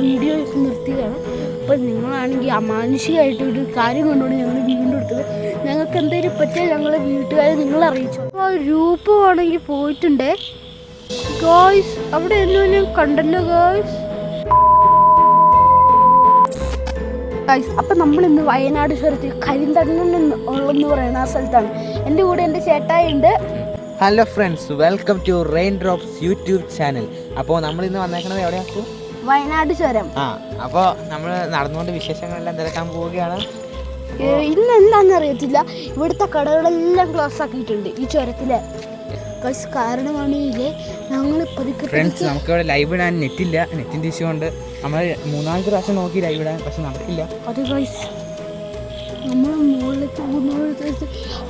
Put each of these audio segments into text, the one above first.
Video നിർത്തിയതാണ്. അപ്പോൾ നിങ്ങളാണെങ്കിൽ അമാനുഷികമായിട്ടൊരു കാര്യം കൊണ്ടുകൊണ്ട് ഞങ്ങൾ വീണ്ടും എടുത്തത്. ഞങ്ങൾക്ക് എന്തെങ്കിലും പറ്റിയാൽ ഞങ്ങളെ വീട്ടുകാരെ നിങ്ങൾ അറിയിച്ചു. അപ്പോൾ രൂപമാണെങ്കിൽ പോയിട്ടുണ്ടേ ഗോയ്സ്, അവിടെ ഒന്നും ഞാൻ കണ്ടല്ലോ ഗോയ്സ്. അപ്പം നമ്മളിന്ന് വയനാട് ചുരത്തിൽ കരിന്തണ്ണൻ എന്ന് പറയുന്ന ആ സ്ഥലത്താണ്. എൻ്റെ കൂടെ എൻ്റെ ചേട്ടായി ഉണ്ട്. Hello friends, welcome to rain drops YouTube channel. അപ്പോൾ നമ്മളിന്ന് വന്നേക്കുന്നത് എവിടെയാക്കും? വയനാട് ചുരം. അപ്പോൾ നമ്മൾ നടന്നുകൊണ്ട് വിശേഷങ്ങളെല്ലാം തിരക്കാൻ പോവുകയാണ്. ഇന്ന് എന്താണെന്ന് അറിയത്തില്ല, ഇവിടുത്തെ കടകളെല്ലാം ക്ലോസ് ആക്കിയിട്ടുണ്ട് ഈ ചുരത്തിലെ. കാരണമാണെങ്കിൽ ഞങ്ങൾ ഫ്രണ്ട്സ്, നമുക്കിവിടെ ലൈവ് ഇടാൻ നെറ്റില്ല. നെറ്റിൻ്റെ ഇഷ്യൂ കൊണ്ട് നമ്മൾ 3-4 പ്രാവശ്യം നോക്കി ലൈവ് ഇടാൻ, പക്ഷെ നടക്കില്ല. അത് ഗൈസ്, നമ്മൾ മുകളിലേക്ക് പോകുന്ന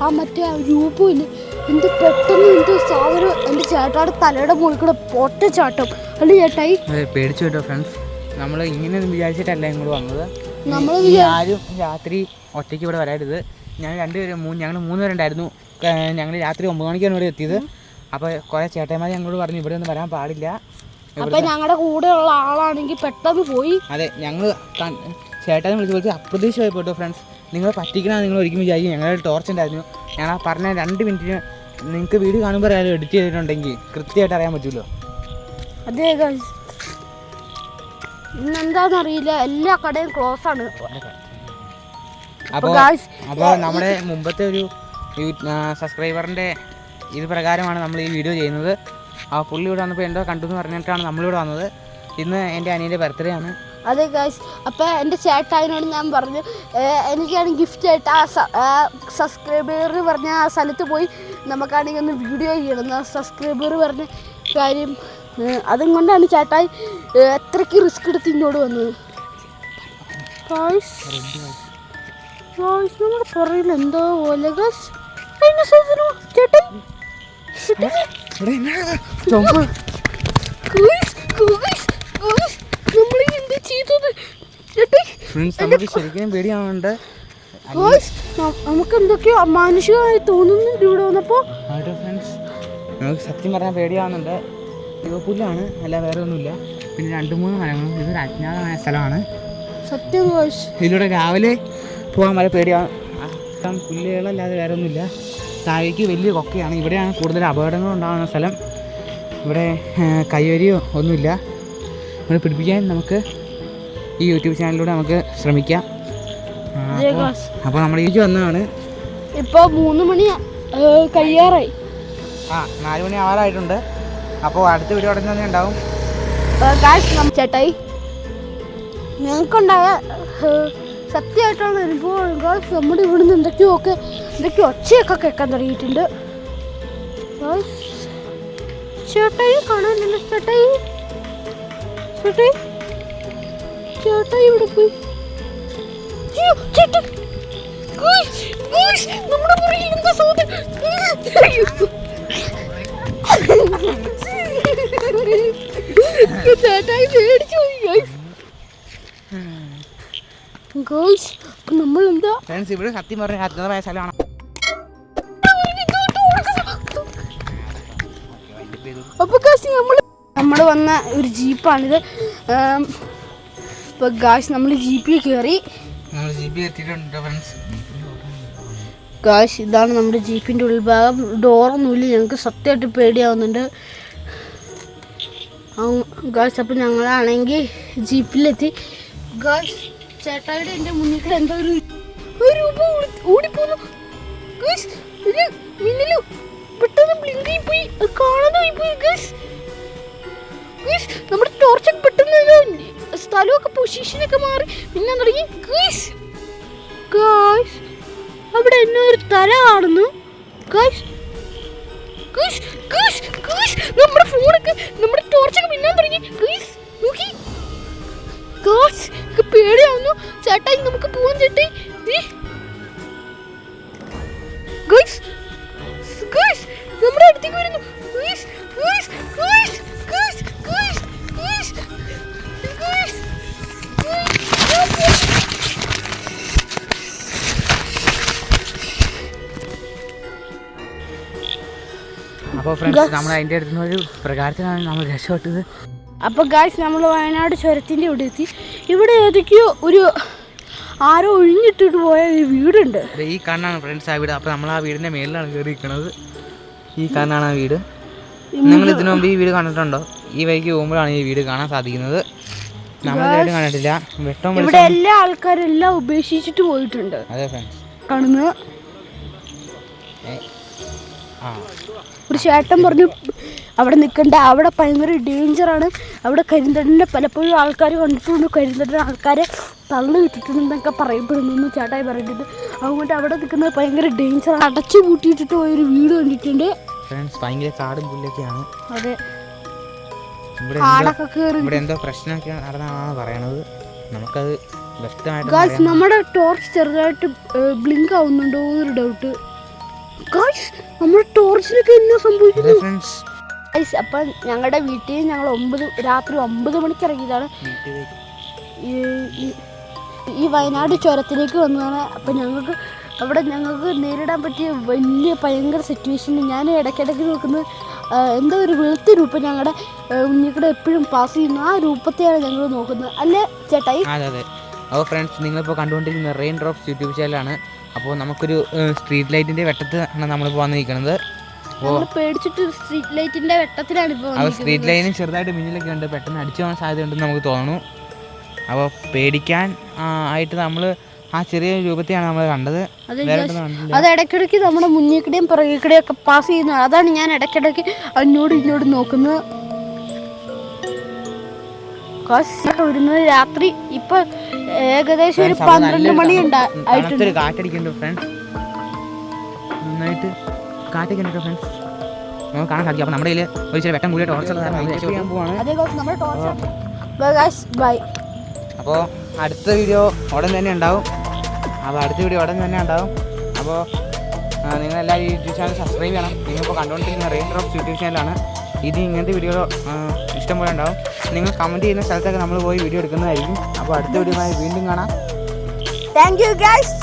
ആ മറ്റേ ആ രൂപമില്ല, എന്ത് പെട്ടെന്ന് എന്ത് സാധനം എൻ്റെ ചേട്ടായുടെ തലയുടെ മുകളിൽ കൂടെ പൊട്ടച്ചാട്ടം അല്ലേ ചേട്ടായി? പേടിച്ചു കേട്ടോ ഫ്രണ്ട്സ്. നമ്മൾ ഇങ്ങനെ വിചാരിച്ചിട്ടല്ല ഇങ്ങോട്ട് വന്നത്. നമ്മൾ ആരും രാത്രി ഒറ്റയ്ക്ക് ഇവിടെ വരരുത്. ഞങ്ങൾ 3 പേരുണ്ടായിരുന്നു. ഞങ്ങൾ രാത്രി 9 മണിക്കാണ് ഇവിടെ എത്തിയത്. അപ്പോൾ കുറേ ചേട്ടന്മാർ ഞങ്ങളോട് പറഞ്ഞു ഇവിടെ ഒന്നും വരാൻ പാടില്ല. അപ്പം ഞങ്ങളുടെ കൂടെയുള്ള ആളാണെങ്കിൽ പെട്ടെന്ന് പോയി. അതെ, ഞങ്ങൾ ചേട്ടനെ വിളിച്ച് അപ്രതീക്ഷിതമായി പോയിട്ടോ ഫ്രണ്ട്സ്. നിങ്ങൾ പറ്റിക്കണമെന്ന് നിങ്ങൾ ഒരിക്കലും വിചാരിക്കും. ഞങ്ങളുടെ ടോർച്ച് ഉണ്ടായിരുന്നു. ഞാൻ ആ പറഞ്ഞ 2 മിനിറ്റിന് നിങ്ങൾക്ക് വീഡിയോ കാണുമ്പോൾ അറിയാലോ, എഡിറ്റ് ചെയ്തിട്ടുണ്ടെങ്കിൽ കൃത്യമായിട്ട് അറിയാൻ പറ്റുമല്ലോ. അതെ ഗൈസ്, ഇന്നെന്താണെന്നറിയില്ല, എല്ലാ കടയും ക്ലോസ് ആണ്. അപ്പോൾ നമ്മുടെ മുമ്പത്തെ ഒരു സബ്സ്ക്രൈബറിൻ്റെ ഇത് പ്രകാരമാണ് നമ്മൾ ഈ വീഡിയോ ചെയ്യുന്നത്. ആ പുള്ളി ഇവിടെ വന്നപ്പോൾ എന്തോ കണ്ടു എന്ന് പറഞ്ഞിട്ടാണ് നമ്മളിവിടെ വന്നത്. ഇന്ന് എൻ്റെ അനിയൻ്റെ ബർത്ത്ഡേ ആണ്. അതെ ഗൈസ്, അപ്പോൾ എൻ്റെ ചേട്ടായിനോട് ഞാൻ പറഞ്ഞു എനിക്കാണ് ഗിഫ്റ്റ് ആയിട്ട് ആ സബ്സ്ക്രൈബർ പറഞ്ഞ ആ സ്ഥലത്ത് പോയി നമുക്കാണെങ്കിൽ ഒന്ന് വീഡിയോ ചെയ്യണം. ആ സബ്സ്ക്രൈബർ പറഞ്ഞ കാര്യം അതും കൊണ്ടാണ് ചേട്ടായി എത്രയ്ക്ക് റിസ്ക് എടുത്ത് ഇങ്ങോട്ട് വന്നത്. നമ്മുടെ പുറകിൽ എന്തോ പോലെ ചേട്ടായി ശരിക്കും പേടിയാവുന്നുണ്ട്. നമുക്ക് എന്തൊക്കെയോ അമാനുഷികമായി തോന്നുന്നുണ്ട് ഇവിടെ വന്നപ്പോൾ. നമുക്ക് സത്യം പറഞ്ഞാൽ പേടിയാവുന്നുണ്ട്. പുല്ലാണ്, അല്ല വേറെ ഒന്നുമില്ല. പിന്നെ 2-3 മരങ്ങളും. ഇതൊരു അജ്ഞാതമായ സ്ഥലമാണ് സത്യം. ഇതിലൂടെ രാവിലെ പോകാൻ വളരെ പേടിയാണ്. പുല്ലുകളല്ലാതെ വേറെ ഒന്നുമില്ല. താഴേക്ക് വലിയ കൊക്കയാണ്. ഇവിടെയാണ് കൂടുതൽ അപകടങ്ങൾ ഉണ്ടാകുന്ന സ്ഥലം. ഇവിടെ കൈവരിയോ ഒന്നുമില്ല. ഇവിടെ പിടിപ്പിക്കാൻ നമുക്ക് ഈ യൂട്യൂബ് ചാനലിലൂടെ നമുക്ക് ശ്രമിക്കാം. അപ്പോൾ നമ്മുടെ ഇതിലേക്ക് വന്നതാണ്. ഇപ്പോൾ 3 മണി കഴിയാറായി. 4 മണി ആവാറായിട്ടുണ്ട്. അപ്പോൾ അടുത്ത വീഡിയോ ഉടനെ തന്നെ ഉണ്ടാവും. ചേട്ടായി, ഞങ്ങൾക്കുണ്ടായ സത്യമായിട്ടുള്ള അനുഭവം. നമ്മുടെ ഇവിടുന്ന് എന്തൊക്കെയോ ഒച്ചയൊക്കെ കേൾക്കാൻ തുടങ്ങിയിട്ടുണ്ട്. ചേട്ടായി കാണാനില്ല. ചേട്ടായി ഇവിടെ പോയി. നമ്മുടെ പുറകിൽ എന്താ സാധനം? ചേട്ടായി പേടിച്ചു പോയി ഗൈസ്. നമ്മളെന്താ ഇവിടെ സത്യം പറഞ്ഞ അജ്ഞാതമായ സ്ഥലമാണ്. അപ്പോൾ നമ്മൾ വന്ന ഒരു ജീപ്പാണിത്. ഇപ്പോൾ ഗായ്സ് നമ്മൾ ജീപ്പിൽ കയറി. ഗായ്സ്, ഇതാണ് നമ്മുടെ ജീപ്പിൻ്റെ ഉൾഭാഗം. ഡോറൊന്നുമില്ല. ഞങ്ങൾക്ക് സത്യമായിട്ട് പേടിയാവുന്നുണ്ട് ഗായ്സ്. അപ്പം ഞങ്ങളാണെങ്കിൽ ജീപ്പിലെത്തി. ഗായ്സ്, ചേട്ടായിയുടെ എൻ്റെ മുന്നിൽ കൂടെ എന്തോ ഒരു രൂപ ഓടിപ്പോന്നു. മിന്നലു പെട്ടെന്ന് ബ്ലിങ്ക് ആയി പോയി, കാണാതായി പോയി. നമ്മുടെ ടോർച്ചൊക്കെ പെട്ടെന്ന് സ്ഥലമൊക്കെ പൊസിഷനൊക്കെ മാറി പിന്നെ തുടങ്ങി. അവിടെ എന്നെ ഒരു തല കാണുന്നു. നമ്മുടെ ഫോണൊക്കെ നമ്മുടെ ടോർച്ചൊക്കെ മിന്നാൻ തുടങ്ങി. നോക്കി പേടിയാവുന്നു. ചേട്ടായി നമുക്ക് പോവാൻ. ചേട്ടായി നമ്മുടെ അടുത്തേക്ക് വരുന്നു. അപ്പോൾ ഫ്രണ്ട്സ്, നമ്മൾ അതിൻ്റെ അടുത്തുനിന്ന് ഒരു പ്രകാരത്തിലാണ് നമ്മൾ രക്ഷപ്പെട്ടത്. അപ്പോൾ ഗായ്സ് നമ്മൾ വയനാട് ചുരത്തിൻ്റെ ഇവിടെ എത്തി. ഇവിടെ ഏതൊക്കെയോ ഒരു ആരോ ഒഴിഞ്ഞിട്ടിട്ട് പോയ ഒരു വീടുണ്ട്. ഈ കാണാണ് ഫ്രണ്ട്സ് ആ വീട്. അപ്പോൾ നമ്മൾ ആ വീടിൻ്റെ മേളിലാണ് കയറി നിൽക്കുന്നത്. ഈ കാണാണ് ആ വീട്. നിങ്ങൾ ഇതിനു മുമ്പ് ഈ വീട് കണ്ടിട്ടുണ്ടോ? ഈ വഴിക്ക് പോകുമ്പോഴാണ് ഈ വീട് കാണാൻ സാധിക്കുന്നത്. നമ്മൾ വീട് കണ്ടിട്ടില്ല. ഇവിടെ എല്ലാ ആൾക്കാരും എല്ലാം ഉപേക്ഷിച്ചിട്ട് പോയിട്ടുണ്ട്. അതെ ഫ്രണ്ട്സ് കാണുന്നത് ഒരു ചേട്ടൻ പറഞ്ഞു അവിടെ നിൽക്കണ്ട, അവിടെ ഭയങ്കര ഡേഞ്ചറാണ്, അവിടെ കരിന്തട്ടനെ പലപ്പോഴും ആൾക്കാർ കണ്ടിട്ടുണ്ട്, കരിന്തട്ടൻ ആൾക്കാരെ തള്ളു വിട്ടിട്ടുണ്ടെന്നൊക്കെ പറയപ്പെടുന്നു ചേട്ടായി പറഞ്ഞിട്ടുണ്ട്. അതുകൊണ്ട് അവിടെ നിൽക്കുന്നത് ഭയങ്കര ഡേഞ്ചറാണ്. അടച്ചു പൂട്ടിയിട്ടിട്ട് പോയൊരു വീട് കണ്ടിട്ടുണ്ട് ഫ്രണ്ട്സ്. ഭയങ്കര കാടും പുല്ലൊക്കെയാണ്. അതെ, ഇവിടെ എന്തോ പ്രശ്നമൊക്കെ നടന്നാണ് പറയണത്. നമുക്കത് വ്യക്തമായിട്ട് ഗായ്സ് നമ്മുടെ ടോർച്ച് ചെറുതായിട്ട് ബ്ലിങ്ക് ആവുന്നുണ്ടോ എന്നൊരു ഡൗട്ട്. ഗായ്സ് നമ്മുടെ ടോർച്ചിനൊക്കെ എന്നാ സംഭവിക്കുന്നു ഫ്രണ്ട്സ്? അപ്പം ഞങ്ങളുടെ വീട്ടിൽ ഞങ്ങൾ രാത്രി 9 മണിക്ക് ഇറങ്ങിയതാണ്. ഈ വയനാട് ചുരത്തിലേക്ക് വന്നതാണ്. അപ്പം ഞങ്ങൾക്ക് നേരിടാൻ പറ്റിയ വലിയ ഭയങ്കര സിറ്റുവേഷൻ. ഞാൻ ഇടയ്ക്കിടയ്ക്ക് നോക്കുന്നത് എന്തോ ഒരു വെളുത്ത രൂപം ഞങ്ങളുടെ മുന്നിൽ എപ്പോഴും പാസ് ചെയ്യുന്നു. ആ രൂപത്തെയാണ് ഞങ്ങൾ നോക്കുന്നത്, അല്ലേ ചേട്ടായി? അതെ അതെ. അപ്പോൾ ഫ്രണ്ട്സ്, നിങ്ങളിപ്പോൾ കണ്ടുകൊണ്ടിരിക്കുന്ന റെയിൻ ഡ്രോപ്സ് യൂട്യൂബ് ചാനലാണ്. അപ്പോൾ നമുക്കൊരു സ്ട്രീറ്റ് ലൈറ്റിൻ്റെ വെട്ടത്ത് ആണ് നമ്മളിപ്പോൾ വന്നിരിക്കുന്നത്. അപ്പോൾ പേടിച്ചിട്ട് സ്ട്രീറ്റ് ലൈറ്റിൻ്റെ വെട്ടത്തിലാണ് ഇപ്പോൾ. അപ്പോൾ സ്ട്രീറ്റ് ലൈനും ചെറുതായിട്ട് മിന്നിലൊക്കെ ഉണ്ട്, പെട്ടെന്ന് അടിച്ചു പോകാൻ സാധ്യതയുണ്ടെന്ന് നമുക്ക് തോന്നുന്നു. അപ്പോൾ പേടിക്കാൻ ആയിട്ട് നമ്മൾ ആ ചെറിയ രൂപത്തെയാണ് നമ്മൾ കണ്ടത്. അത് ഇടയ്ക്കിടയ്ക്ക് നമ്മുടെ മുന്നിൽ പുറകിൽ ഒക്കെ പാസ് ചെയ്യുന്നത്. അതാണ് ഞാൻ ഇടയ്ക്കിടയ്ക്ക് ഇങ്ങോട്ട് നോക്കുന്നത്. വരുന്നത് രാത്രി ഇപ്പൊ ഏകദേശം ഒരു 12 മണി ആയിട്ടുണ്ട്. കാറ്റടിക്കുന്നുണ്ട് ഫ്രണ്ട്സ്, നന്നായിട്ട് കാറ്റടിക്കുന്നുണ്ട് ഫ്രണ്ട്സ്. നമുക്ക് കാണാൻ സാധിക്കും. അപ്പോൾ നമ്മുടെ കയ്യിൽ ഒരു ചെറിയ വെട്ടം കൂടിയ ടോർച്ച് ബൈ. അപ്പോൾ അടുത്ത വീഡിയോ ഉടൻ തന്നെ ഉണ്ടാവും. അപ്പോൾ നിങ്ങളെല്ലാവരും യൂട്യൂബ് ചാനൽ സബ്സ്ക്രൈബ് ചെയ്യണം. നിങ്ങളിപ്പോൾ കണ്ടുകൊണ്ടിരിക്കുന്ന റെയിൻ ഡ്രോപ്സ് യൂട്യൂബ് ചാനലാണ്. ഇത് ഇങ്ങനത്തെ വീഡിയോ ഇഷ്ടംപോലെ ഉണ്ടാവും. നിങ്ങൾ കമൻറ്റ് ചെയ്യുന്ന സ്ഥലത്തൊക്കെ നമ്മൾ പോയി വീഡിയോ എടുക്കുന്നതായിരിക്കും. അപ്പോൾ അടുത്ത വീഡിയോയുമായി വീണ്ടും കാണാം. Thank you guys.